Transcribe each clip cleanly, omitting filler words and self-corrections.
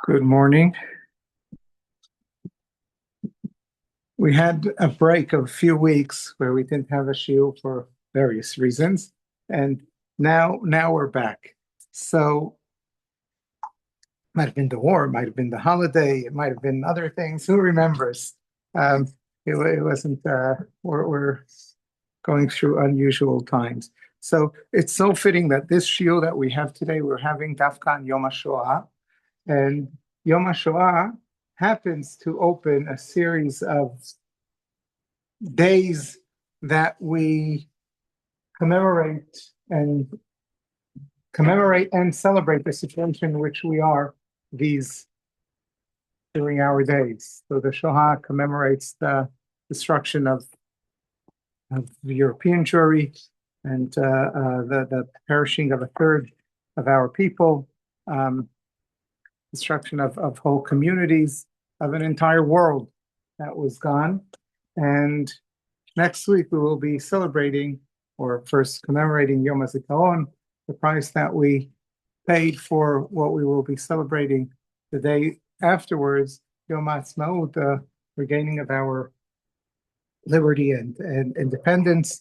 Good morning. We had a break of a few weeks where we didn't have a shiur for various reasons, and now we're back. So might have been the war, it might have been the holiday, it might have been other things. Who remembers? It wasn't. We're going through unusual times. So it's so fitting that this shiur that we have today, we're having Dafka on Yom HaShoah, and Yom HaShoah happens to open a series of days that we commemorate and celebrate the situation in which we are during our days. So the Shoah commemorates the destruction of the European Jewry and the perishing of a third of our people, destruction of whole communities, of an entire world that was gone. And next week we will be celebrating, or first commemorating Yom HaZikaron, the price that we paid for what we will be celebrating the day afterwards, Yom HaAtzmaut, the regaining of our liberty and independence,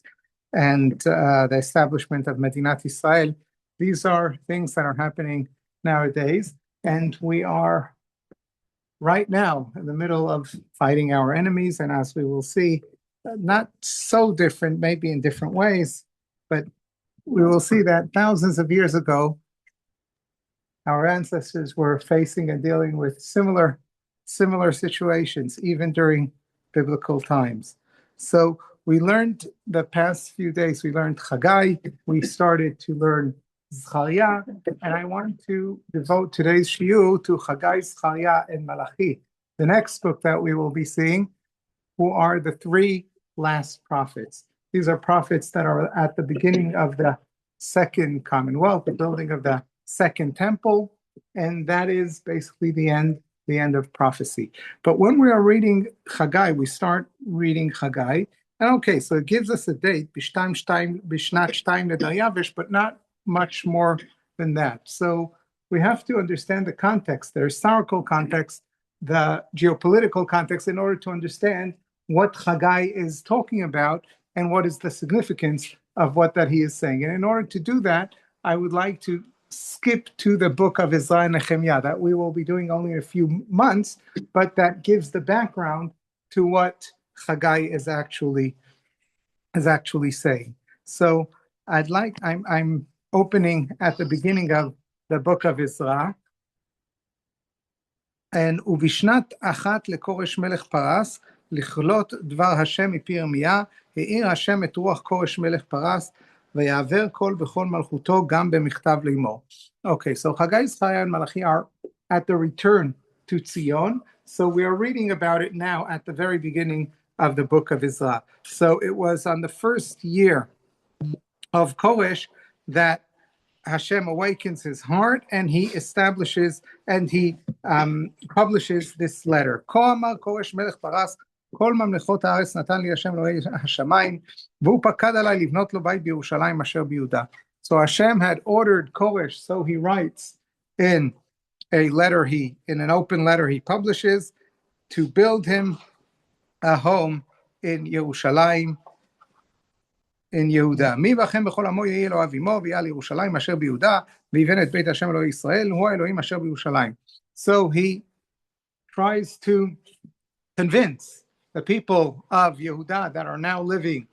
and the establishment of Medinat Israel. These are things that are happening nowadays, and we are right now in the middle of fighting our enemies, and as we will see, not so different, maybe in different ways, but we will see that thousands of years ago, our ancestors were facing and dealing with similar situations, even during biblical times. So we learned the past few days, we learned Chagai, we started to learn Zechariah, and I want to devote today's shiur to Chagai, Zechariah, and Malachi, the next book that we will be seeing, who are the three last prophets. These are prophets that are at the beginning of the Second Commonwealth, the building of the Second Temple, and that is basically the end of prophecy. But when we are reading Chagai, we start reading Chagai, and okay, so it gives us a date, Bishnat Shtayim L'Daryavish, but not much more than that. So we have to understand the context, the historical context, the geopolitical context, in order to understand what Chagai is talking about and what is the significance of what that he is saying. And in order to do that, I would like to skip to the book of Ezra and Nehemiah that we will be doing only in a few months, but that gives the background to what Chagai is actually saying. So I'm opening at the beginning of the book of Ezra, and ובשנת אחת לכורש מלך פרס לכלות דבר השם מפי ירמיה, העיר השם את רוח כורש מלך פרס, ויעבר קול בכל מלכותו גם במכתב לאמור. Okay, so Chagai, Zechariah, and Malachi are at the return to Tzion. So we are reading about it now at the very beginning of the book of Ezra. So it was on the first year of Koresh that Hashem awakens his heart, and he establishes and he publishes this letter. כה אמר כורש מלך פרס, כל ממלכות הארץ נתן לי השם אלוהי השמיים, והוא פקד עליי לבנות לו בית בירושלים אשר ביהודה. So Hashem had ordered Koresh, so he writes in an open letter he publishes, to build him a home in Yerushalayim, in Yehuda. מי בכם בכל עמו יהיה אלוהיו עמו, ויהיה לירושלים אשר ביהודה, ויבנה את בית השם אלוהי ישראל, הוא האלוהים אשר בירושלים. So he tries to convince the people of Yehuda that are now living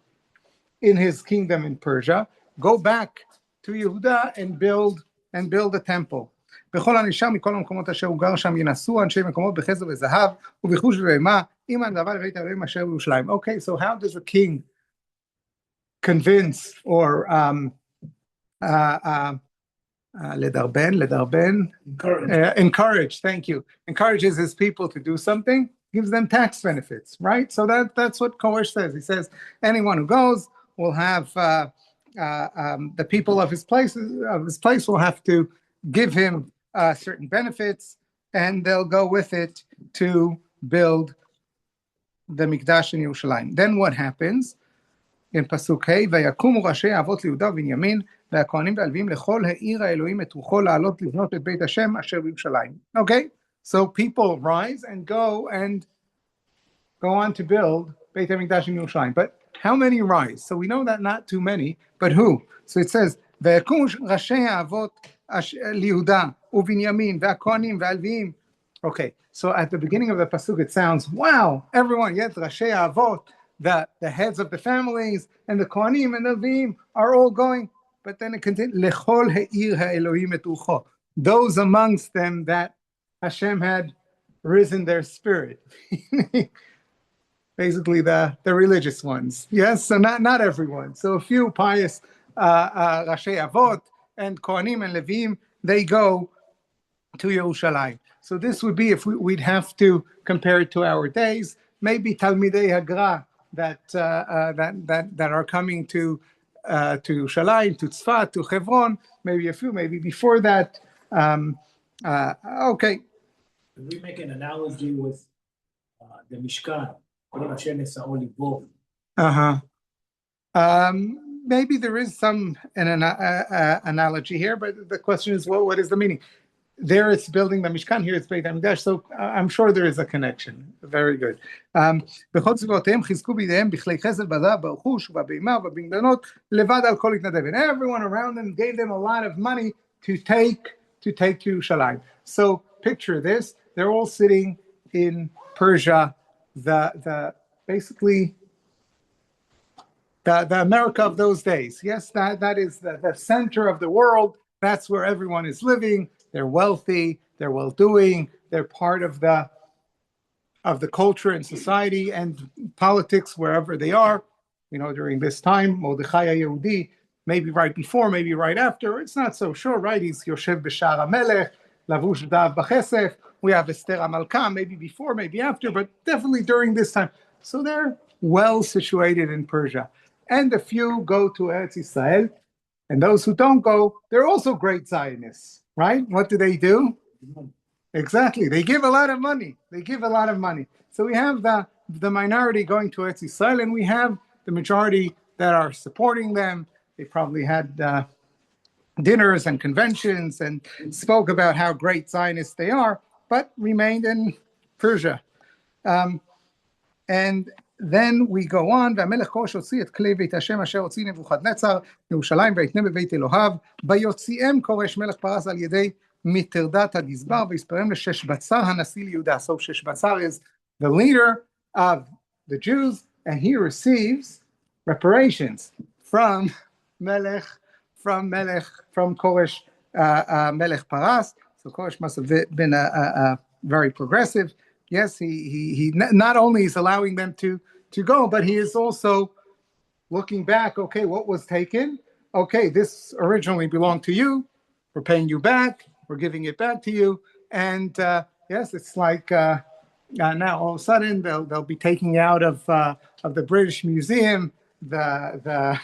in his kingdom in Persia, go back to Yehuda and build a temple. בכל הנשאר מכל המקומות אשר הוא גר שם ינסו אנשי מקומות בחזר וזהב ובחוש ובהמה, אם הנדבה לבית האלוהים אשר בירושלים. Okay, so how does a king convince or encourage, thank you, encourages his people to do something, gives them tax benefits, right? So that's what Koresh says. He says anyone who goes will have the people of his place will have to give him certain benefits, and they'll go with it to build the Mikdash in Yerushalayim. Then what happens? in פסוק ה' ויקומו ראשי האבות ליהודה ובנימין והכהנים והלוויים לכל העיר האלוהים את רוחו לעלות לבנות את בית השם אשר בירושלים. Okay, So people rise and go on to build Beit HaMikdash in Yerushalayim. But how many rise? So we know that not too many, but who? So it says, ויקומו ראשי האבות ליהודה ובנימין והכהנים והלוויים. Okay, so at the beginning of the pasuk it sounds, wow, everyone, yes, ראשי האבות, the heads of the families, and the Kohanim and the Levim are all going. But then it continues, לכל העיר האלוהים את רוחו. Those amongst them that Hashem had risen their spirit. Basically the religious ones. Yes, so not everyone. So a few pious Rashi Avot and Kohanim and Levim, they go to Yerushalayim. So this would be, if we'd have to compare it to our days, maybe Talmidei Hagra that are coming to Yerushalayim, to Tzfat, to Hebron, maybe a few, maybe before that. Okay. We make an analogy with the Mishkan. Maybe there is some analogy here, but the question is, what is the meaning? There it's building the Mishkan, here it's Beit HaMikdash, so I'm sure there is a connection. Very good. Everyone around them gave them a lot of money to take to Yerushalayim. So picture this, they're all sitting in Persia, basically the America of those days. Yes, that is the center of the world. That's where everyone is living. They're wealthy, they're well-doing, they're part of the culture and society and politics wherever they are. You know, during this time, Mordechai Yehudi, maybe right before, maybe right after, it's not so sure, right? He's Yoshev B'Shar HaMelech, Lavush Dav B'Chesef. We have Esther HaMalka, maybe before, maybe after, but definitely during this time. So they're well situated in Persia. And a few go to Eretz Yisrael, and those who don't go, they're also great Zionists, right? What do? Exactly. They give a lot of money. So we have the minority going to Eretz Yisrael, and we have the majority that are supporting them. They probably had dinners and conventions and spoke about how great Zionists they are, but remained in Persia. And then we go on, והמלך כורש הוציא את כלי בית השם אשר הוציא נבוכדנצר מירושלים ויתנה בבית אלוהיו, ויוציאם כורש מלך פרס על ידי מטרדת הגזבר, ויספרם לששבצר הנשיא ליהודה. So Sheshbatzar is the leader of the Jews, and he receives reparations from Koresh Melech Paras. So Koresh must have been a very progressive. Yes, he not only is allowing them to go, but he is also looking back. Okay, what was taken? Okay, this originally belonged to you. We're paying you back. We're giving it back to you. And yes, it's like now all of a sudden they'll be taking out of the British Museum the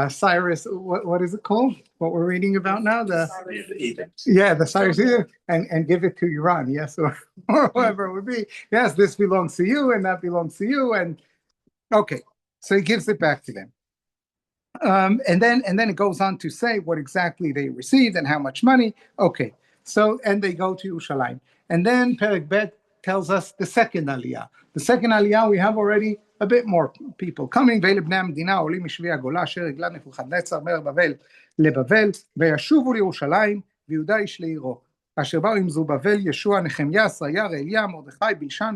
Cyrus, what is it called? What we're reading about now? The Cyrus Edict, and give it to Iran, yes, or whoever it would be. Yes, this belongs to you, and that belongs to you, and okay, so he gives it back to them. And then it goes on to say what exactly they received and how much money. Okay, so and they go to Yerushalayim, and then Perek Bet tells us the second Aliyah. The second Aliyah, we have already a bit more people coming. ואלה בני המדינה עולים משבי הגולה אשר הגלה נבוכדנצר מלך בבל לבבל וישובו לירושלים ויהודה איש לעירו. אשר באו עם זרובבל, ישוע, נחמיה, שריה, ראליה, מרדכי, בלשן,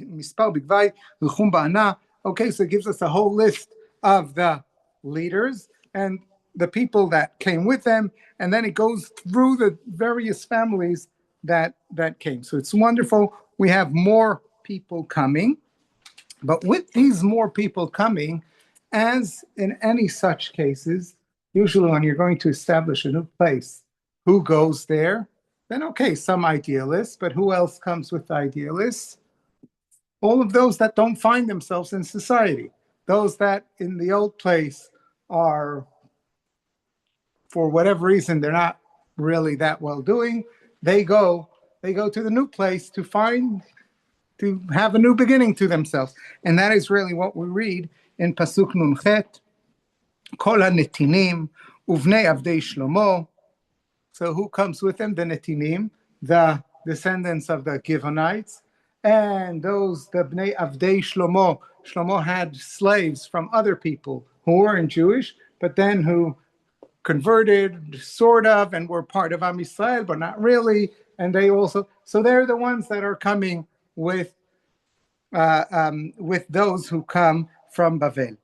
מספר בגבי, רחום בענה. Okay, so it gives us a whole list of the leaders and the people that came with them, and then it goes through the various families that came. So it's wonderful. We have more people coming. But with these more people coming, as in any such cases, usually when you're going to establish a new place, who goes there? Then okay, some idealists, but who else comes with idealists? All of those that don't find themselves in society. Those that in the old place are, for whatever reason, they're not really that well doing. They go to the new place to have a new beginning to themselves. And that is really what we read in Pasuk Nun Chet, Kol HaNetinim, Uvnei Avdei Shlomo. So who comes with them? The Netinim, the descendants of the Givonites, and those, the Bnei Avdei Shlomo. Shlomo had slaves from other people who weren't Jewish, but then who converted, sort of, and were part of Am Yisrael, but not really. And they also, so they're the ones that are coming with those who come from Bavel.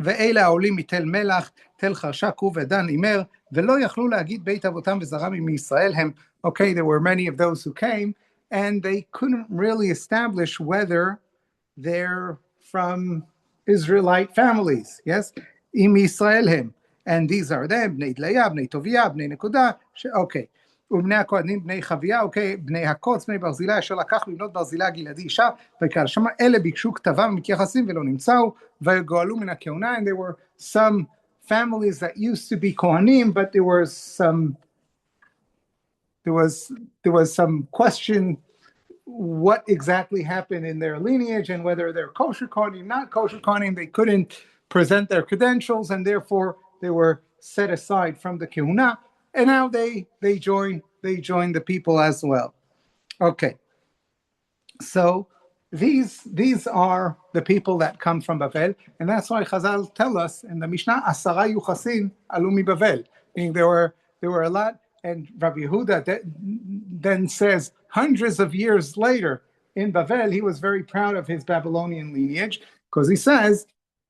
ואלה העולים מתל מלח, תל חרשק ודן אימר, ולא יכלו להגיד בית אבותם וזרם מישראל הם, okay, there were many of those who came, and they couldn't really establish whether they're from Israelite families, yes? עם ישראל הם, and these are them, בני דליה, בני טוביה, בני נקודה, okay. ובני הכהנים בני חביה, אוקיי, בני הקוץ, בני ברזילה, אשר לקח לבנות ברזילה הגלעדי אישה, ויקרא שמה אלה ביקשו כתבם ומתייחסים ולא נמצאו, ויגואלו מן הכהונה, and there were some families that used to be kohanim, but there was some question what exactly happened in their lineage and whether they're kosher kohanim, not kosher kohanim. They couldn't present their credentials, and therefore they were set aside from the kehuna. And now they join the people as well. Okay, so these are the people that come from Bavel, and that's why Chazal tell us in the Mishnah, Asara Yuchasin alu mi Bavel. Meaning there were a lot, and Rabbi Yehuda then says hundreds of years later in Bavel he was very proud of his Babylonian lineage, because he says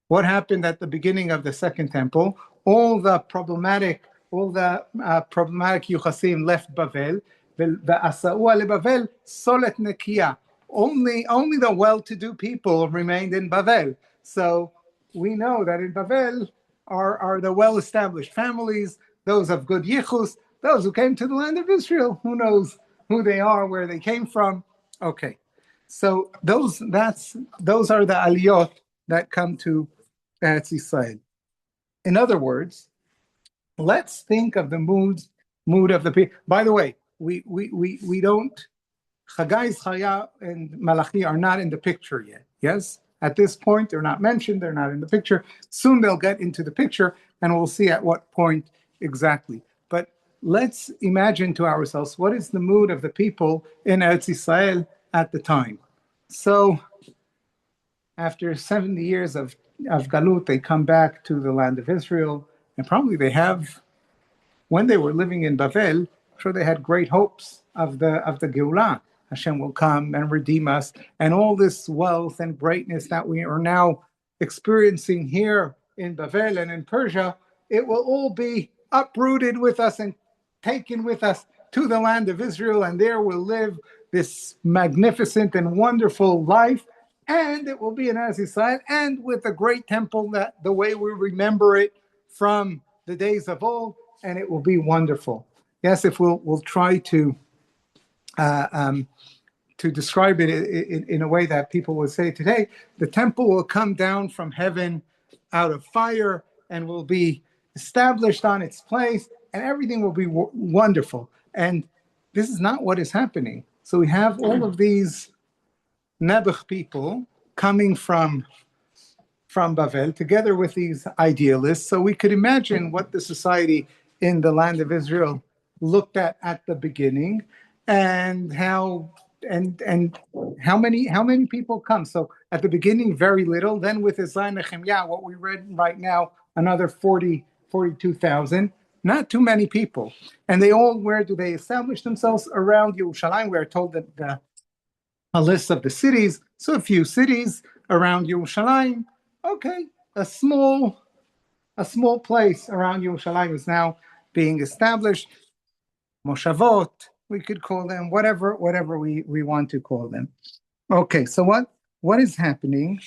what happened at the beginning of the Second Temple, all the problematic Yuchasim left Bavel, ve'asa'u leBavel solet nekiya. Only the well-to-do people remained in Bavel. So we know that in Bavel are the well-established families, those of good yichus, those who came to the land of Israel. Who knows who they are, where they came from? Okay, so those are the aliyot that come to Eretz Yisrael. In other words, let's think of the mood of the people. By the way, we don't, Chagai, Zechariah, and Malachi are not in the picture yet. Yes, at this point they're not mentioned. They're not in the picture. Soon they'll get into the picture, and we'll see at what point exactly. But let's imagine to ourselves what is the mood of the people in Eretz Yisrael at the time. So, after 70 years of Galut, they come back to the land of Israel. And probably they have, when they were living in Bavel, I'm sure they had great hopes of the Geulah. Hashem will come and redeem us, and all this wealth and greatness that we are now experiencing here in Bavel and in Persia, it will all be uprooted with us and taken with us to the land of Israel, and there we'll live this magnificent and wonderful life, and it will be in Eretz Yisrael, and with a great temple that the way we remember it from the days of old, and it will be wonderful. Yes, if we'll try to describe it in a way that people would say today, the temple will come down from heaven out of fire and will be established on its place, and everything will be wonderful. And this is not what is happening. So we have all of these Nebuch people coming from Bavel, together with these idealists. So we could imagine what the society in the land of Israel looked at the beginning, and how many people come. So at the beginning, very little. Then with Ezra and Nehemiah, what we read right now, another 42,000. Not too many people. And they all, where do they establish themselves? Around Yerushalayim. We are told that a list of the cities. So a few cities around Yerushalayim. Okay, a small place around Yerushalayim is now being established. Moshavot, we could call them whatever we want to call them. Okay, so what is happening?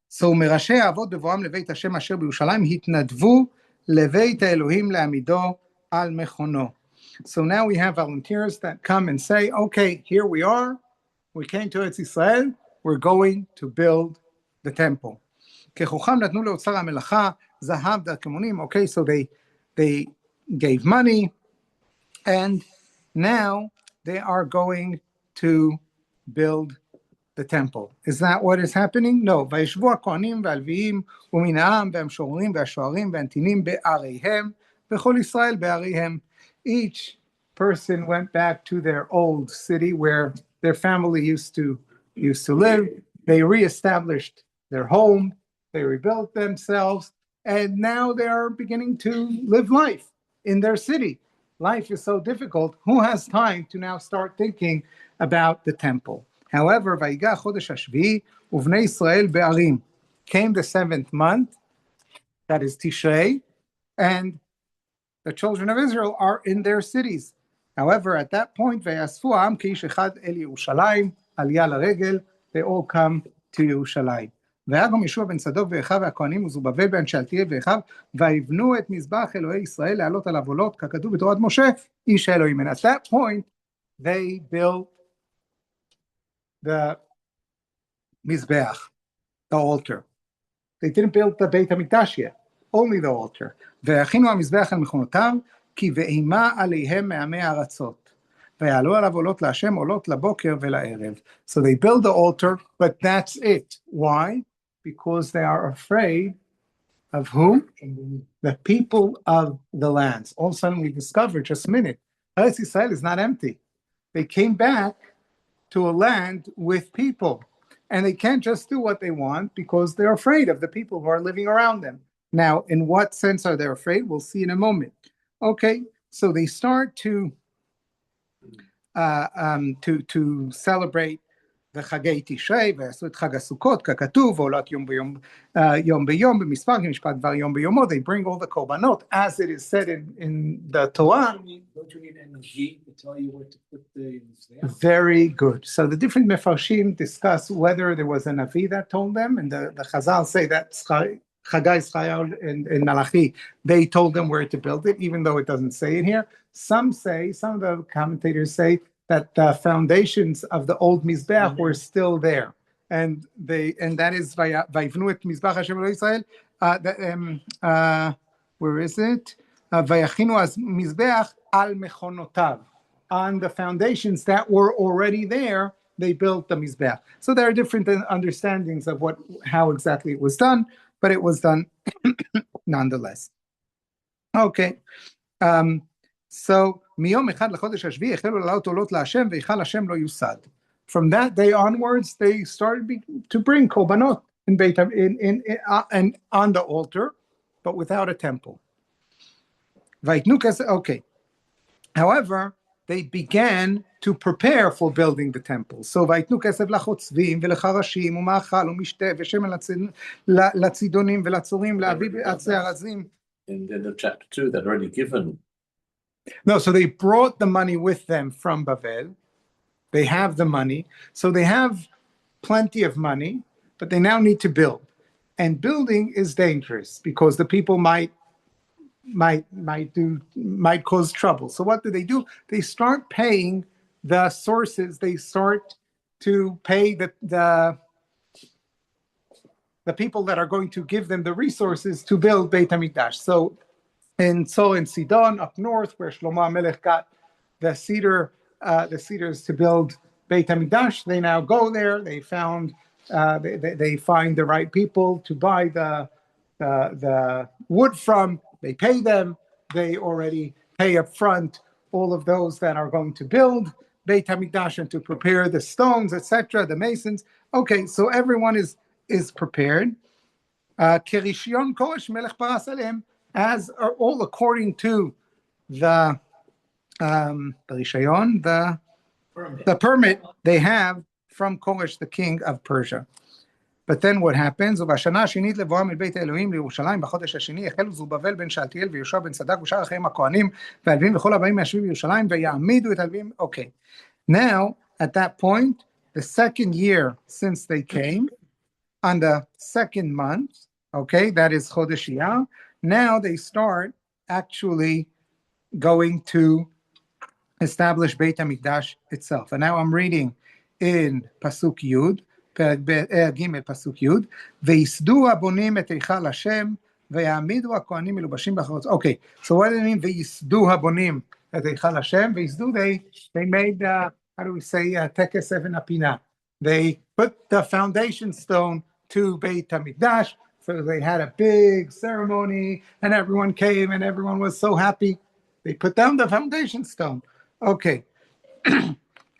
So מראשי האבות בבואם לבית השם אשר בירושלים התנדבו לבית האלוהים לעמידו על מכונו. So now we have volunteers that come and say, okay, here we are. We came to Eretz Yisrael. We're going to build the temple. ככוחם נתנו לאוצר המלאכה זהב דרכמונים. Okay, so they gave money, and now they are going to build the temple. Is that what is happening? No. וישבו הכהנים והלוויים ומן העם והמשוררים והשוערים והנתינים בעריהם וכל ישראל בעריהם. Each person went back to their old city where their family used to live. They reestablished their home, they rebuilt themselves, and now they are beginning to live life in their city. Life is so difficult. Who has time to now start thinking about the temple? However, ויגע חודש השביעי ובני ישראל בערים. Came the 7th month, that is Tishrei, and the children of Israel are in their cities. However, at that point, ויאספו העם כאיש אחד אל ירושלים, עלייה לרגל, they all come to ירושלים. והיה גם ישוע בן צדוק ואחיו והכהנים וזרובבל בן שאלתיאל ואחיו, ויבנו את מזבח אלוהי ישראל להעלות עליו עולות, ככתוב בתורת משה, איש האלוהים. And at that point, they built the mizbeach, the altar. They didn't build the Beit HaMikdash yet, only the altar. והכינו המזבח על מכונותיו, כי ואימה עליהם מעמי ארצות. ויעלו עליו עולות להשם, עולות לבוקר ולערב. So they build the altar, but that's it. Why? Because they are afraid of who? The people of the lands. All of a sudden we discover, just a minute, Eretz Yisrael is not empty. They came back to a land with people. And they can't just do what they want because they're afraid of the people who are living around them. Now, in what sense are they afraid? We'll see in a moment. Okay, so they start to celebrate the Chagei Tishrei, ועשו את חג הסוכות, ככתוב, ועולות יום ביום, במספר, כמשפט דבר יום ביומו. They bring all the korbanot, as it is said in the Torah. Don't you need energy to tell you where to put the mizbeach? Very good. So the different mefarshim discuss whether there was a Navi that told them, and the Chazal say that Chagai, Chayav, and Malachi, they told them where to build it, even though it doesn't say it here. Some of the commentators say that the foundations of the old Mizbeach were still there. And that is Vayivnu et Mizbach Hashem Elohei Yisrael. Where is it? Vayachinu as Mizbeach al mechonotav. On the foundations that were already there, they built the Mizbeach. So there are different understandings of how exactly it was done, but it was done nonetheless. Okay. So מיום אחד לחודש השביעי החלו לעלות עולות להשם והיכל השם לא יוסד. From that day onwards, they started to bring korbanot and on the altar, but without a temple. Okay. However, they began to prepare for building the temple. So ויתנו כסף לחוצבים ולחרשים ומאכל ומשתה ושמן לצידונים ולצורים להביא עצי ארזים. In the chapter 2, they'd already given. No, so they brought the money with them from Bavel. They have the money. So they have plenty of money, but they now need to build. And building is dangerous because the people might cause trouble. So what do? They start paying the sources. They start to pay the people that are going to give them the resources to build Beit HaMikdash. So in Sidon up north, where Shlomo HaMelech got the cedars to build Beit HaMikdash, they now go there. They found they find the right people to buy the wood from. They pay them. They already pay up front all of those that are going to build Beit HaMikdash and to prepare the stones, etc., the masons. Okay, so everyone is prepared. Kerishion Koresh Melech Paras Aleim, as are all according to the Rishayon, the permit they have from Koresh, the king of Persia. But then what happens? ובשנה השנית לבואם אל בית האלוהים לירושלים, בחודש השני, החלו זרובבל בן שאלתיאל ויהושע בן צדק ושאר אחים הכהנים והלווים וכל הבאים מהשבים בירושלים ויעמידו את הלווים. Okay. Now, at that point, the second year since they came, on the second month, okay, that is Chodesh Iyar, now they start actually going to establish Beit HaMikdash itself. And now I'm reading in Pasuk Yud, פרק ג' פסוק י' ויסדו הבונים את היכל השם ויעמידו הכהנים מלובשים בחרוצות. Okay, so what does it mean? ויסדו הבונים את היכל השם. ויסדו, they made, how do we say, טקס אבן הפינה. They put the foundation stone to Beit HaMikdash. So they had a big ceremony and everyone came and everyone was so happy. They put down the foundation stone. Okay.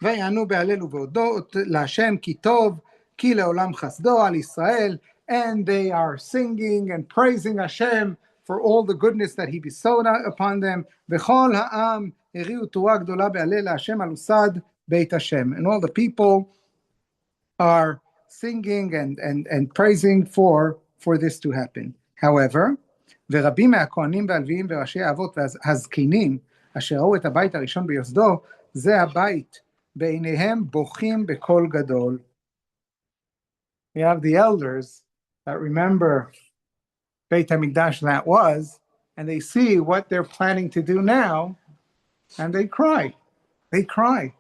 ויענו בהלל ובהודות להשם כי טוב, כי לעולם חסדו על ישראל, and they are singing and praising Hashem for all the goodness that he bestowed upon them. וכל העם הריעו תרועה גדולה בהלל להשם על הוסד בית השם. And all the people are singing and praising for this to happen. However, ורבים מהכהנים והלוויים וראשי האבות והזקנים אשר ראו את הבית הראשון ביוסדו, זה הבית, בעיניהם בוכים בקול גדול. We have the elders that remember Beit HaMikdash that was, and they see what they're planning to do now, and they cry. They cry.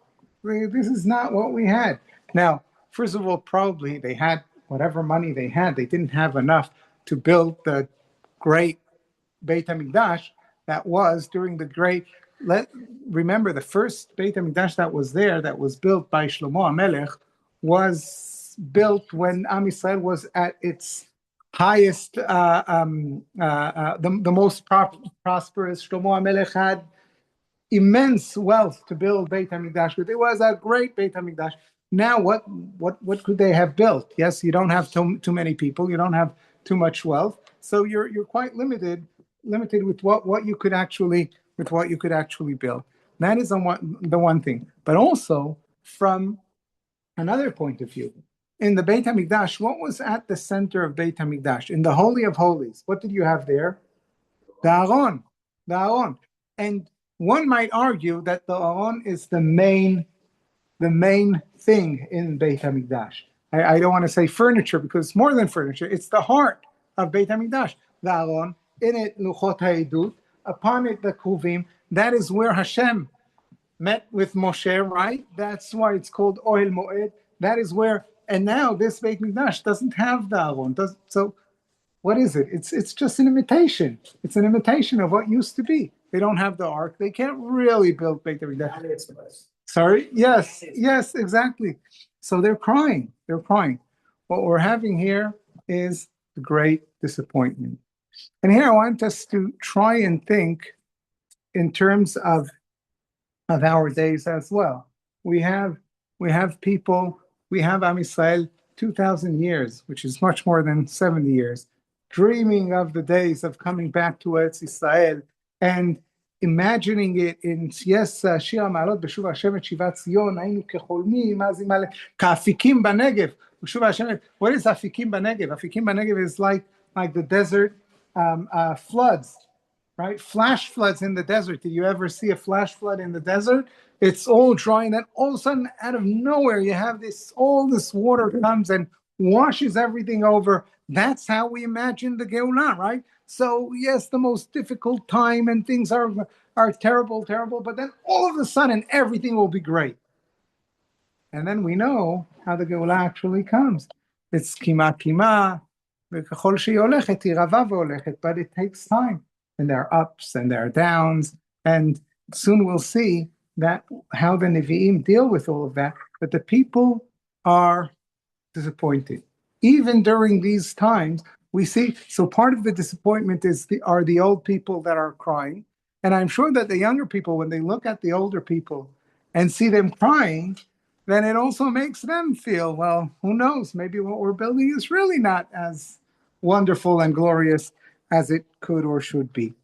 This is not what we had. Now, first of all, probably they had whatever money they had. They didn't have enough to build the great Beit HaMikdash that was during the great. Remember, the first Beit HaMikdash that was there, that was built by Shlomo HaMelech, was built when Am Yisrael was at its highest, the most prosperous. Shlomo HaMelech had immense wealth to build Beit HaMikdash, but it was a great Beit HaMikdash. Now, what could they have built? Yes, you don't have too many people, you don't have too much wealth, so you're quite limited with what you could actually build. That is the one thing. But also from another point of view, in the Beit HaMikdash, what was at the center of Beit HaMikdash? In the Holy of Holies, what did you have there? The Aron. And one might argue that the Aron is the main thing in Beit HaMikdash. I don't want to say furniture because it's more than furniture. It's the heart of Beit HaMikdash. The Aron, in it Luchot HaEdut, upon it the Kruvim. That is where Hashem met with Moshe, right? That's why it's called Ohel Moed. That is where, and now this Beit HaMikdash doesn't have the Aron. So what is it? It's just an imitation. It's an imitation of what used to be. They don't have the ark. They can't really build Beit HaMikdash. Sorry? Yes, exactly. So they're crying. What we're having here is the great disappointment. And here I want us to try and think in terms of our days as well. We have people, we have Am Yisrael 2,000 years, which is much more than 70 years, dreaming of the days of coming back to Eretz Yisrael and imagining it in שיר המעלות בשוב השם את שיבת ציון, היינו כחולמים, אז עם כאפיקים בנגב, בשוב השם. What is אפיקים בנגב? אפיקים בנגב is like the desert floods, right? Flash floods in the desert. Did you ever see a flash flood in the desert? It's all dry, and then all of a sudden, out of nowhere, you have all this water comes and washes everything over. That's how we imagine the Geulah, right? So yes, the most difficult time and things are terrible, but then all of a sudden everything will be great. And then we know how the Geulah actually comes. It's kima, וככל שהיא הולכת, היא רבה והולכת, but it takes time. And there are ups and there are downs, and soon we'll see that how the Nevi'im deal with all of that, but the people are disappointed. Even during these times, we see, so part of the disappointment are the old people that are crying. And I'm sure that the younger people, when they look at the older people and see them crying, then it also makes them feel, well, who knows, maybe what we're building is really not as wonderful and glorious as it could or should be.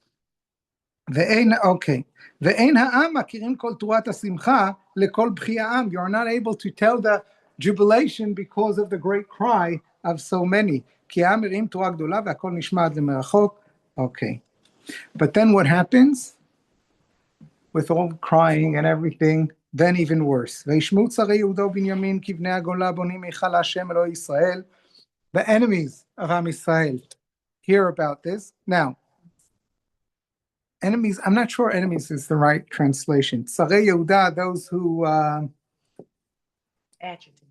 Okay. ואין העם מכירים כל תרועת השמחה לכל בכי העם. You're not able to tell the jubilation because of the great cry of so many. כי העם מרים תרועה גדולה והכל נשמע עד למרחוק. Okay. But then what happens? With all crying and everything, then even worse. וישמעו צרי יהודה ובנימין כבני הגולה בונים היכל השם אלוהי ישראל. The enemies of Am Yisrael hear about this. Now, enemies, I'm not sure enemies is the right translation. Tzarei Yehuda, those who Adjective.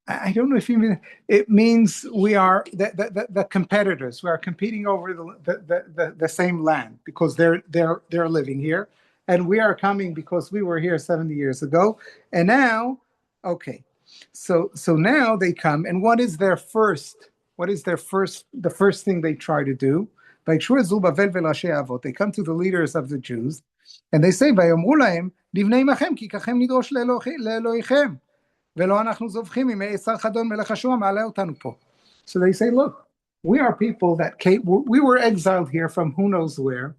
I don't know if it means we are the competitors. We are competing over the same land because they're living here, and we are coming because we were here 70 years ago, and now, okay, so now they come, and what is the first thing they try to do? ויקשו את זרובבל ולראשי האבות. They come to the leaders of the Jews, and they say, ויאמרו להם, לבני עמכם, כי ככם נדרוש לאלוהיכם, ולא אנחנו זובחים, אם עשר חדון מלך אשור מעלה אותנו פה. So they say, look, we are people that came, we were exiled here from who knows where,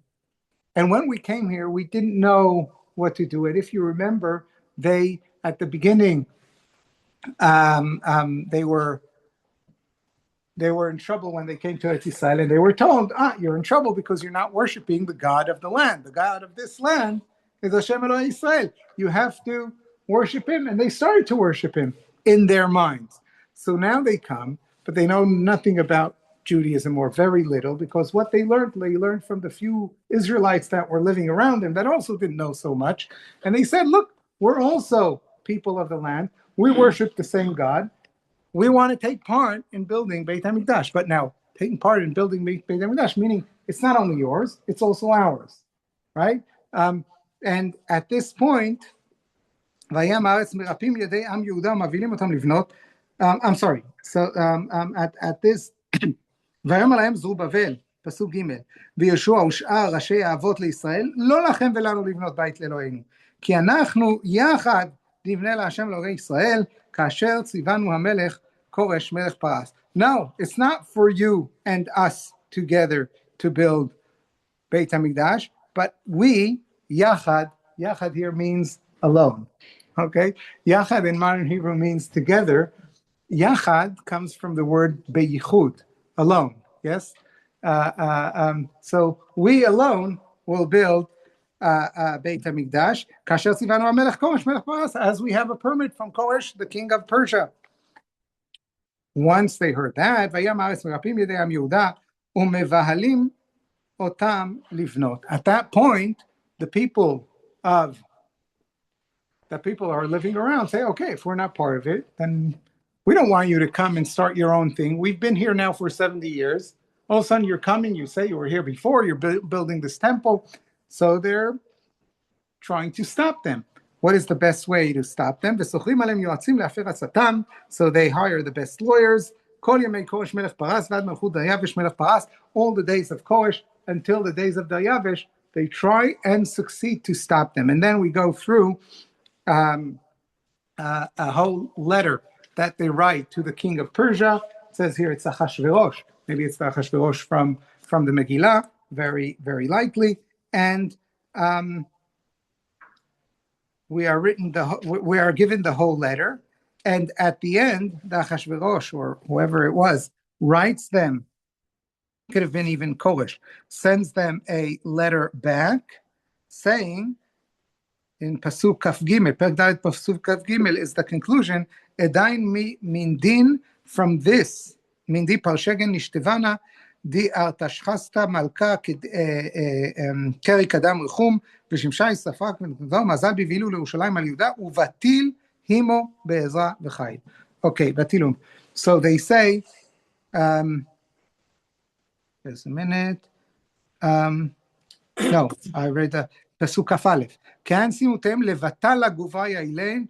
and when we came here, we didn't know what to do. And if you remember, they, at the beginning, they were in trouble when they came to Eretz Yisrael, and they were told, you're in trouble because you're not worshiping the God of the land. The God of this land is Hashem Elohei Yisrael. You have to worship him, and they started to worship him in their minds. So now they come, but they know nothing about Judaism, or very little, because what they learned from the few Israelites that were living around them that also didn't know so much. And they said, look, we're also people of the land. We worship the same God. We want to take part in building Beit HaMikdash. But now, taking part in building Beit HaMikdash, meaning it's not only yours, it's also ours, right? And at this point, I'm sorry. So at this, ויאמר להם זרובבל, פסוק ג' ויהושע ושאר ראשי האבות לישראל, לא לכם ולנו לבנות בית לאלוהינו, כי אנחנו יחד נבנה להשם אלוהי ישראל, כאשר ציוונו המלך כורש מלך פרס. No, it's not for you and us together to build Beit HaMikdash, but we, yachad here means alone, okay? Yachad in modern Hebrew means together. Yachad comes from the word beyichud, alone, yes? So we alone will build Beit HaMikdash, kasher tzivanu hamelech Koresh melech Paras, as we have a permit from Koresh, the king of Persia. Once they heard that, vayam haaretz merapim yedei am Yehuda umevahalim otam livnot. At that point, the people are living around say, okay, if we're not part of it, then we don't want you to come and start your own thing. We've been here now for 70 years. All of a sudden you're coming, you say you were here before, you're building this temple. So they're trying to stop them. What is the best way to stop them? So they hire the best lawyers. All the days of Koresh until the days of Daryavish, they try and succeed to stop them. And then we go through a whole letter that they write to the king of Persia. It says here it's Achashverosh. Maybe it's the Achashverosh from the Megillah, very, very likely. And we are given the whole letter. And at the end, the Achashverosh, or whoever it was, writes them, could have been even Koresh, sends them a letter back saying, in Pasuk Kaf Gimel, Perek Dalet Pasuk Kaf Gimel is the conclusion, Edain mindin from this, mindi parshegen nishtevana, di artashchasta malka keri kadam rechum, v'shimsha yisafrak v'netzav mazal bivilu leYerushalayim al Yehuda, uvatil himo be'ezra v'chayil. Okay, vatilum. So they say, just a minute. No, I read the פסוק כ"א, כהן שימותם לבטל לגובה יעילן,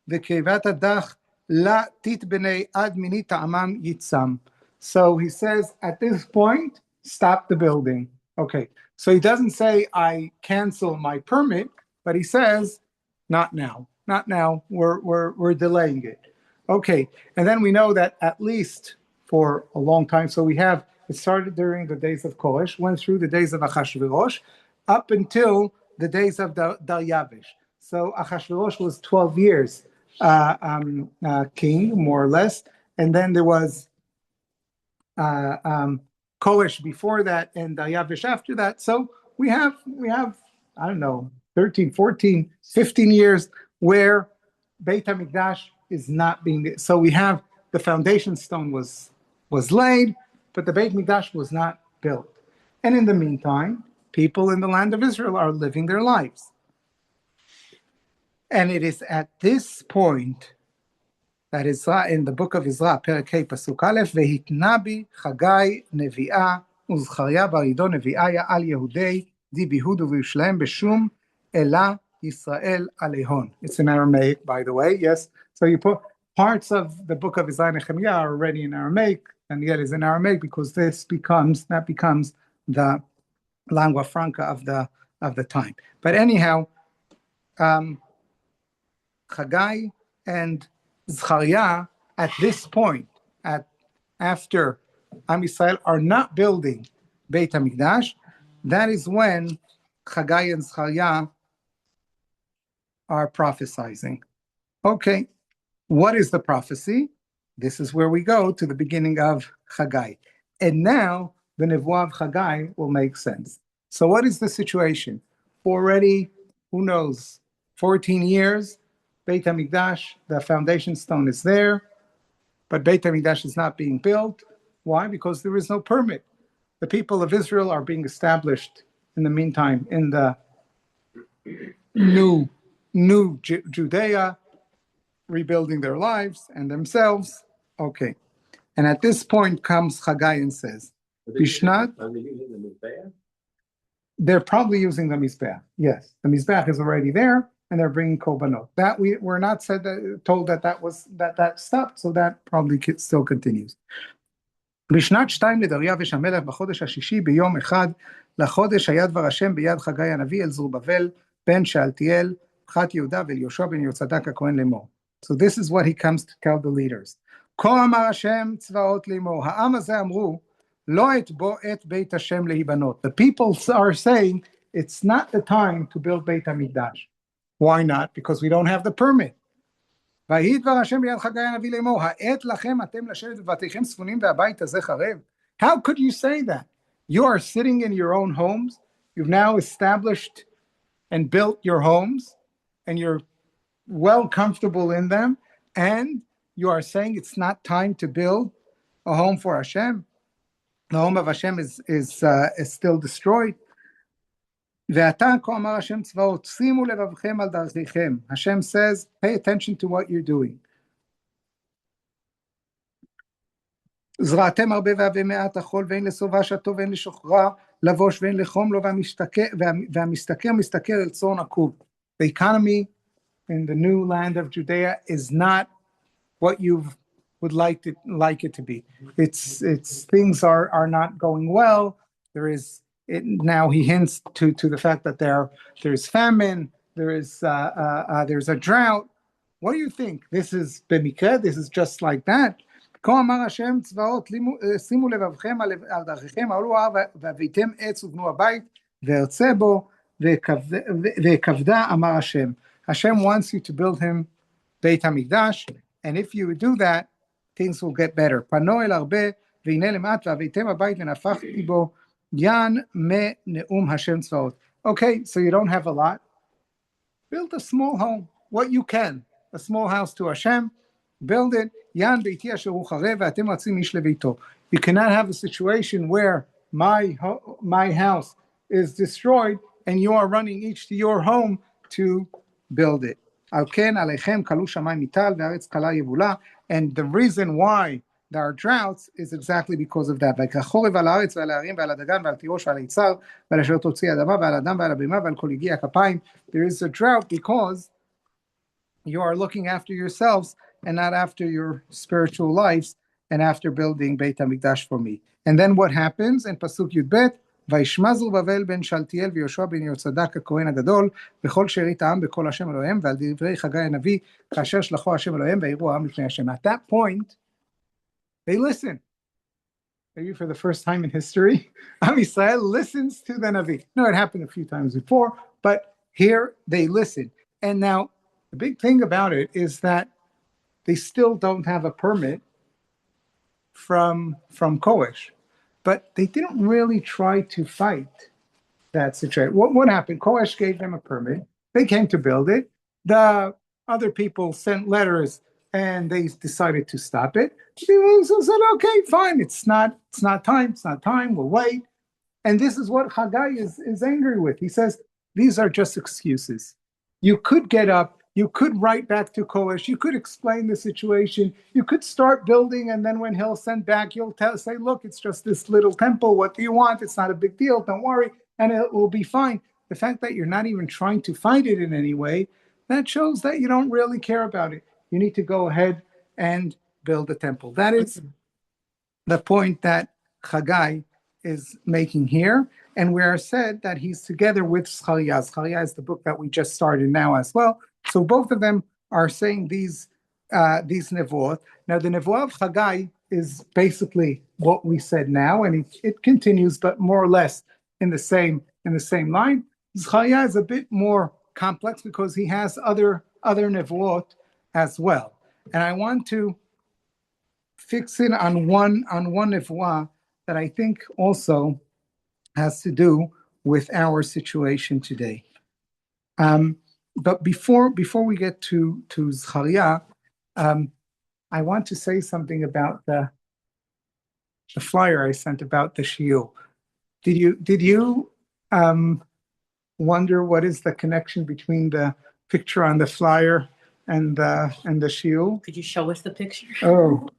וכאבת הדח לה תתבני עד מיני טעמם יצם. So he says, at this point, stop the building. Okay, so he doesn't say, I cancel my permit, but he says, not now, we're delaying it. Okay, and then we know that at least for a long time, so it started during the days of Koresh, went through the days of Achashverosh, up until the days of Daryavish. So Achashverosh was 12 years king, more or less, and then there was Koresh before that and Daryavish after that. So we have I don't know, 13, 14, 15 years where Beit HaMikdash is not being. So we have the foundation stone was laid, but the Beit HaMikdash was not built. And in the meantime, people in the land of Israel are living their lives. And it is at this point that Ezra, in the book of Ezra, Perek Hey, Pasuk Aleph, Vehitna bi Chagai Nevi'ah, Uzcharia Barido Nevi'ah al Yehudei, di Bihud uVyerushalayim Beshum Ela Yisrael Alehon. It's in Aramaic, by the way, yes. So you put parts of the book of Ezra and Nehemiah are already in Aramaic, and yet is in Aramaic because that becomes the lingua franca of the time. But anyhow, Chagai and Zechariah at this point, after Am Yisrael are not building Beit HaMikdash, that is when Chagai and Zechariah are prophesying. Okay, what is the prophecy? This is where we go to the beginning of Chagai. And now the Nevuah of Chagai will make sense. So what is the situation? Already, who knows, 14 years, Beit HaMikdash, the foundation stone is there, but Beit HaMikdash is not being built. Why? Because there is no permit. The people of Israel are being established in the meantime in the new Judea, rebuilding their lives and themselves. Okay. And at this point comes Chagai and says, Bishnat, they're probably using the Mizbeach. Yes, the Mizbeach is already there, and they're bringing korbanot. That we're not told that stopped, so that probably still continues. בשנת 2 לדריווש המלך בחודש השישי ביום אחד לחודש היה דבר השם ביד חגי הנביא אל זרובבל בן שאלתיאל פחת יהודה ואל יהושע בן יהוצדק הכהן לאמור. So this is what he comes to tell the leaders. כה אמר השם צבאות לאמור, העם הזה אמרו, לא אתבוא את בית השם להיבנות. The people are saying, it's not the time to build בית המקדש. Why not? Because we don't have the permit. ויהי דבר השם ביד חגי הנביא לאמור, העת לכם אתם לשבת בבתיכם ספונים והבית הזה חרב. How could you say that? You are sitting in your own homes, you've now established and built your homes, and you're well comfortable in them, and you are saying it's not time to build a home for Hashem. The home of Hashem is still destroyed. ועתה כה אמר השם צבאות, שימו לבבכם על דרכיכם. Hashem says, pay attention to what you're doing. זרעתם הרבה והווה מעט החול, ואין לשובע שתו ואין לשוחרה לבוש ואין לחום לו, והמשתכר משתכר אל צאן עקוב. The economy in the new land of Judea is not what you would like it to be. It's things are not going well. Now he hints to the fact that there's famine, there's a drought. What do you think? This is במקרה? This is just like that? כה אמר השם צבאות, שימו לבבכם על דרכיכם, העלו ההר והבאתם עץ ובנו הבית, וארצה בו, וכבדה אמר השם. Hashem wants you to build him Beit HaMikdash, and if you do that, things will get better. פנו אל הרבה, והנה למעט, והבאתם הבית ונפחתי בו, Yan me ne'um Hashem tzvaot. Okay, so you don't have a lot. Build a small home, what you can. A small house to Hashem. Build it. Yan beiti asher hu charev ve'atem ratzim ish lebeito. You cannot have a situation where my house is destroyed and you are running each to your home to build it. Al ken alechem kalu shamayim mital ve'aretz kala yevula. And the reason why there are droughts is exactly because of that. ויקחורב על הארץ ועל הערים ועל הדגן ועל תירוש ועל היצר ועל אשר תוציא אדמה ועל אדם ועל הבהמה ועל כל יגיע הכפיים. There is a drought because you are looking after yourselves and not after your spiritual lives and after building Beit HaMikdash for me. And then what happens in Pasuk Yud-Bet? וישמע זרובבל בן שאלתיאל ויהושע בן יהוצדק הכהן הגדול בכל שארית העם בקול השם אלוהיהם ועל דברי חגי הנביא כאשר שלחו השם אלוהיהם ויראו העם לפני השם. At that point, they listen. Maybe for the first time in history, Am Yisrael listens to the Navi. No, it happened a few times before, but here they listen. And now, the big thing about it is that they still don't have a permit from Koresh. But they didn't really try to fight that situation. What happened? Koresh gave them a permit. They came to build it. The other people sent letters and they decided to stop it. So said, okay, fine, it's not time, we'll wait. And this is what Haggai is angry with. He says, these are just excuses. You could get up, you could write back to Koresh, you could explain the situation, you could start building, and then when he'll send back, you'll say, look, it's just this little temple, what do you want? It's not a big deal, don't worry, and it will be fine. The fact that you're not even trying to fight it in any way, that shows that you don't really care about it. You need to go ahead and build a temple. That is the point that Haggai is making here. And we are said that he's together with Zechariah. Zechariah is the book that we just started now as well. So both of them are saying these nevuot. Now the nevuah of Haggai is basically what we said now, and it continues, but more or less in the same line. Zechariah is a bit more complex because he has other nevuot as well. And I want to fix in on one nevuah that I think also has to do with our situation today. But before we get to Zechariah, I want to say something about the flyer I sent about the Shiur. Did you wonder what is the connection between the picture on the flyer and the Shiur? Could you show us the picture? Oh,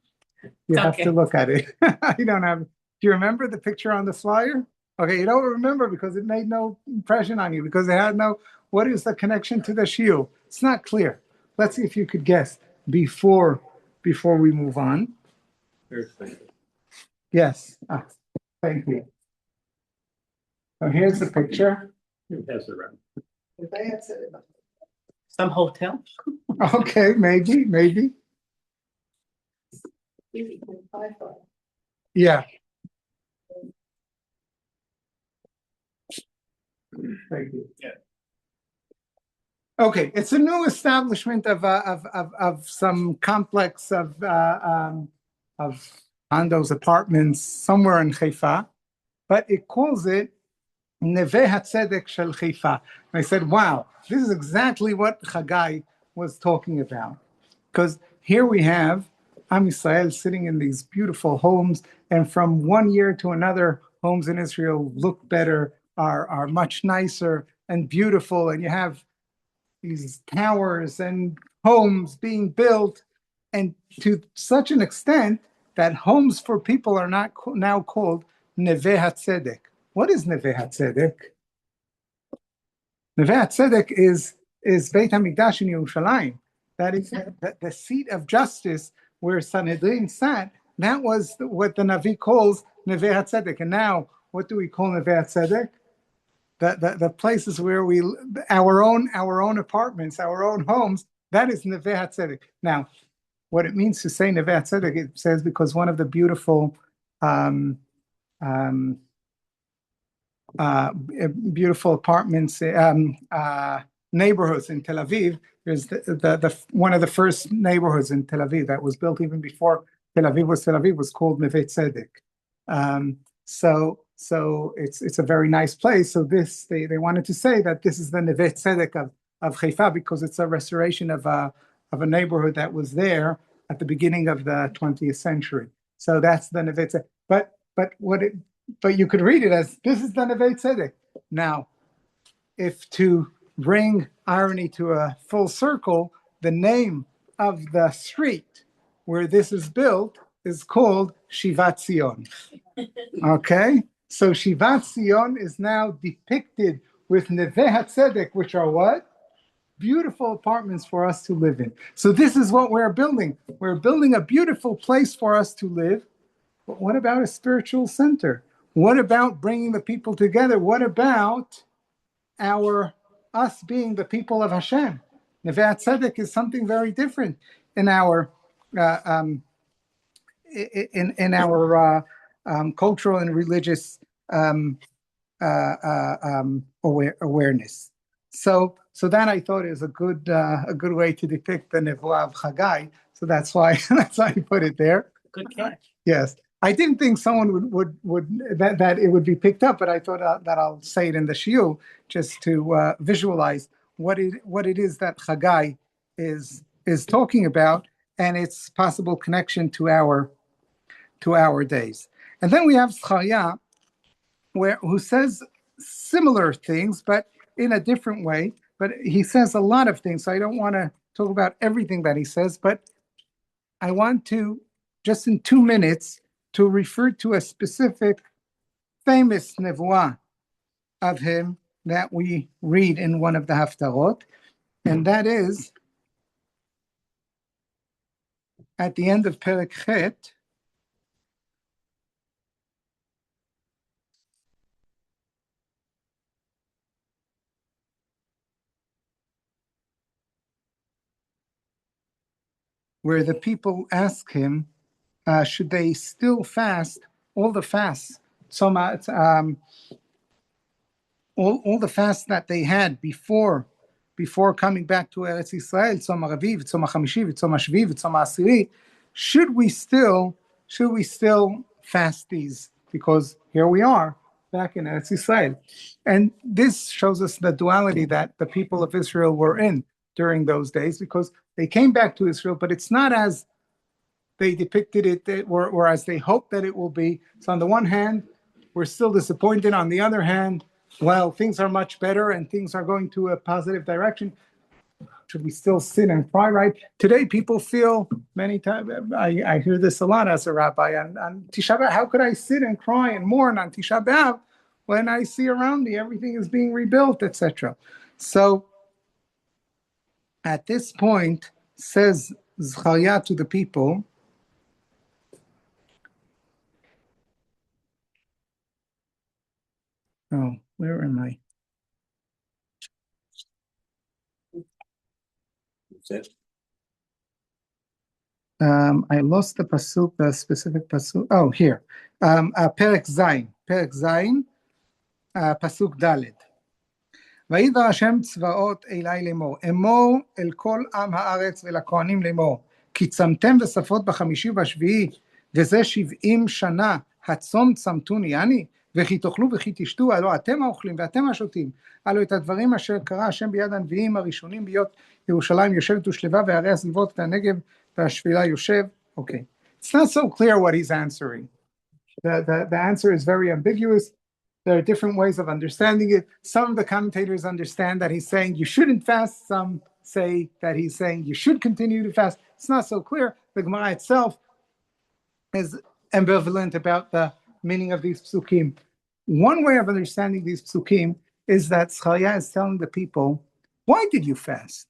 you have Okay. to look at it. I don't have. Do you remember the picture on the flyer? Okay, you don't remember because it made no impression on you because it had no. What is the connection to the Shiur? It's not clear. Let's see if you could guess before we move on. Yes. Thank you. So here's the picture. Some hotel? Okay, maybe. Yeah. Thank you. Yeah. Okay, it's a new establishment of some complex of condos, apartments somewhere in Haifa, but it calls it Neve HaTzedek Shel Haifa. And I said, wow, this is exactly what Haggai was talking about. Because here we have Am Yisrael sitting in these beautiful homes, and from one year to another, homes in Israel look better, are much nicer and beautiful, and you have these towers and homes being built, and to such an extent that homes for people are not now called Neve HaTzedek. What is Neve HaTzedek? Neve HaTzedek is Beit HaMikdash in Yerushalayim. That is the seat of justice where Sanhedrin sat. That was what the Navi calls Neve HaTzedek. And now, what do we call Neve HaTzedek? The places where our own apartments, our own homes, that is Neve HaTzedek. Now, what it means to say Neve HaTzedek, it says because one of the beautiful beautiful apartments, neighborhoods in Tel Aviv. There's the one of the first neighborhoods in Tel Aviv that was built even before Tel Aviv was called Neve Tzedek. So it's a very nice place. So they wanted to say that this is the Neve Tzedek of Haifa because it's a restoration of a neighborhood that was there at the beginning of the 20th century. So that's the Neve Tzedek. But you could read it as this is the Neve Tzedek. Now, if to bring irony to a full circle, the name of the street where this is built is called Shivat Tzion. Okay? So Shivat Tzion is now depicted with Neve HaTzedek, which are what? Beautiful apartments for us to live in. So this is what we're building. We're building a beautiful place for us to live. But what about a spiritual center? What about bringing the people together? What about us being the people of Hashem? Neve HaTzedek is something very different in our cultural and religious awareness. So that I thought is a good way to depict the Nevuah of Haggai. So that's why I put it there. Good catch. Yes. I didn't think someone would that it would be picked up, but I thought that I'll say it in the Shiur just to visualize what it is that Haggai is talking about and its possible connection to our days. And then we have Zechariah, who says similar things, but in a different way. But he says a lot of things, so I don't want to talk about everything that he says, but I want to, just in 2 minutes, to refer to a specific famous nevuah of him that we read in one of the Haftarot, and that is at the end of Perek Chet, where the people ask him, should they still fast all the fasts, all the fasts that they had before coming back to Eretz Yisrael, Tzom HaRavi, Tzom HaChamishi, Tzom HaShvi, Tzom HaAsiri, should we still fast these? Because here we are back in Eretz Yisrael. And this shows us the duality that the people of Israel were in during those days, because they came back to Israel, but it's not as they depicted it, or as they hoped that it will be. So on the one hand, we're still disappointed. On the other hand, well, things are much better and things are going to a positive direction. Should we still sit and cry, right? Today, people feel many times, I hear this a lot as a rabbi, on Tisha B'Av, how could I sit and cry and mourn on Tisha B'Av when I see around me everything is being rebuilt, etc.? So at this point, says Zechariah to the people, oh, where am I? Said, I lost the pasuk, the specific pasuk. Oh, here. Perek Zayin, pasuk Dalet. וידבר השם צבאות אלי לאמור, אמור אל כל עם הארץ ולכהנים לאמור, כי צמתם וספות בחמישי ובשביעי, וזה 70 שנה, הצום צמתוני אני, וכי תאכלו וכי תשתו, הלא אתם האוכלים ואתם השותים, הלא את הדברים אשר קרא השם ביד הנביאים הראשונים ביות ירושלים יושבת ושלווה, וערי הסביבות והנגב והשפלה יושב. Okay, it's not so clear what he's answering. The answer is very ambiguous. There are different ways of understanding it. Some of the commentators understand that he's saying you shouldn't fast. Some say that he's saying you should continue to fast. It's not so clear. The Gemara itself is ambivalent about the meaning of these psukim. One way of understanding these psukim is that Zechariah is telling the people, why did you fast?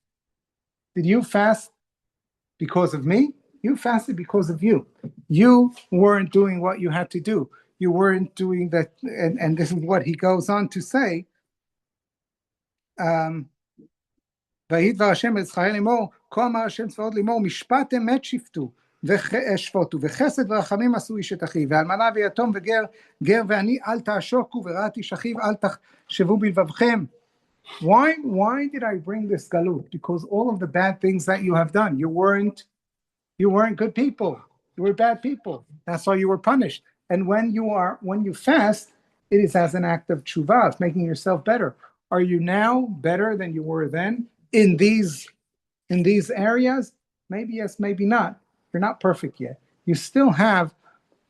Did you fast because of me? You fasted because of you. You weren't doing what you had to do. You weren't doing that, and this is what he goes on to say. ויהי דבר השם אל זכריה לאמור, כה אמר השם צבאות לאמור, משפט אמת שפטו ושפוטו, וחסד ורחמים עשו איש את אחיו, ואלמנה ויתום וגר, גר ועני אל תעשוקו, ורעת איש אחיו אל תחשבו בלבבכם. Why did I bring this galut? Because all of the bad things that you have done, you weren't good people. You were bad people. That's why you were punished. And when you fast, it is as an act of tshuva, it's making yourself better. Are you now better than you were then in these areas? Maybe yes, maybe not. You're not perfect yet. You still have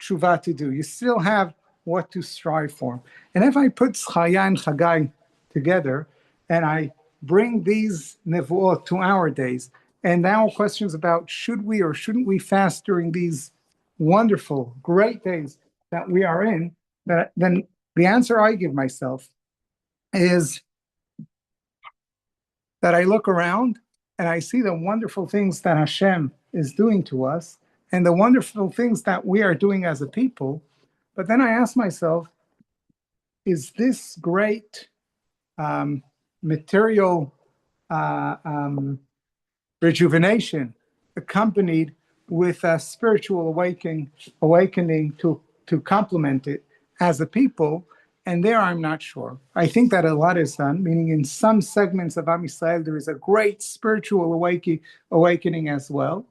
tshuva to do. You still have what to strive for. And if I put Zechariah and Chagai together, and I bring these nevuot to our days, and now questions about should we or shouldn't we fast during these wonderful, great days that we are in, then the answer I give myself is that I look around and I see the wonderful things that Hashem is doing to us and the wonderful things that we are doing as a people. But then I ask myself, is this great material rejuvenation accompanied with a spiritual awakening to complement it as a people? And there I'm not sure. I think that a lot is done, meaning in some segments of Am Yisrael there is a great spiritual awakening as well.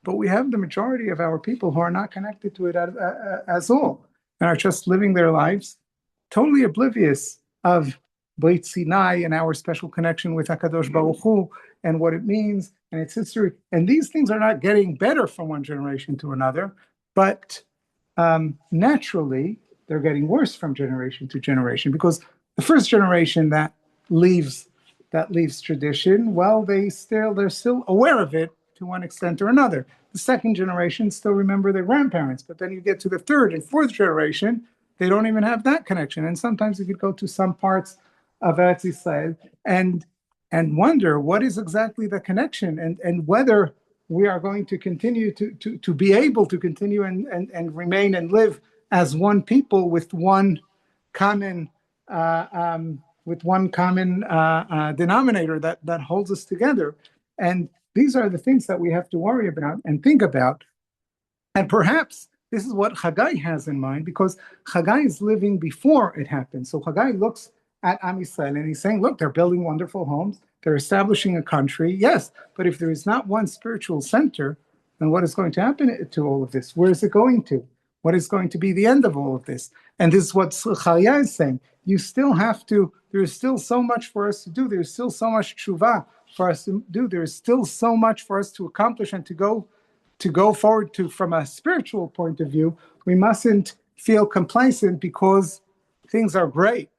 But we have the majority of our people who are not connected to it as all, and are just living their lives totally oblivious of Beit Sinai and our special connection with HaKadosh Baruch Hu and what it means and its history. And these things are not getting better from one generation to another, but naturally they're getting worse from generation to generation, because the first generation that leaves tradition, well, they're still aware of it to one extent or another. The second generation still remember their grandparents, but then you get to the third and fourth generation, they don't even have that connection. And sometimes you could go to some parts of Eretz Yisrael and wonder what is exactly the connection, and whether we are going to continue to be able to continue and remain and live as one people with one common denominator that holds us together. And These are the things that we have to worry about and think about. And perhaps this is what Haggai has in mind, because Haggai is living before it happens. So Haggai looks at Am Yisrael and he's saying, look, they're building wonderful homes. They're establishing a country. Yes, but if there is not one spiritual center, then what is going to happen to all of this? Where is it going to? What is going to be the end of all of this? And this is what Zechariah is saying. You still have to, there's still so much for us to do. There's still so much tshuva for us to do. There's still so much for us to accomplish and to go forward to. From a spiritual point of view, we mustn't feel complacent because things are great.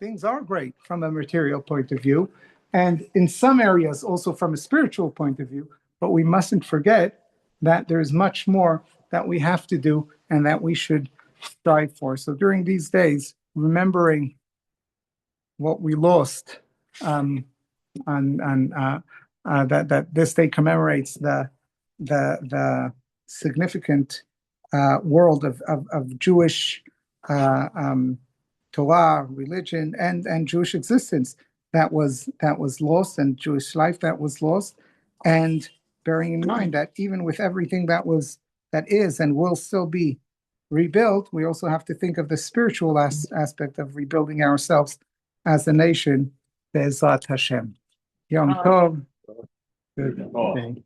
Things are great from a material point of view, and in some areas also from a spiritual point of view, but we mustn't forget that there's much more that we have to do and that we should strive for. So during these days, remembering what we lost, that this day commemorates the significant world of Jewish Torah, religion, and Jewish existence that was lost, and Jewish life that was lost, and bearing in mind that even with everything that is and will still be rebuilt, we also have to think of the spiritual aspect of rebuilding ourselves as a nation. Be'ezrat Hashem. Yom Tov. Good day.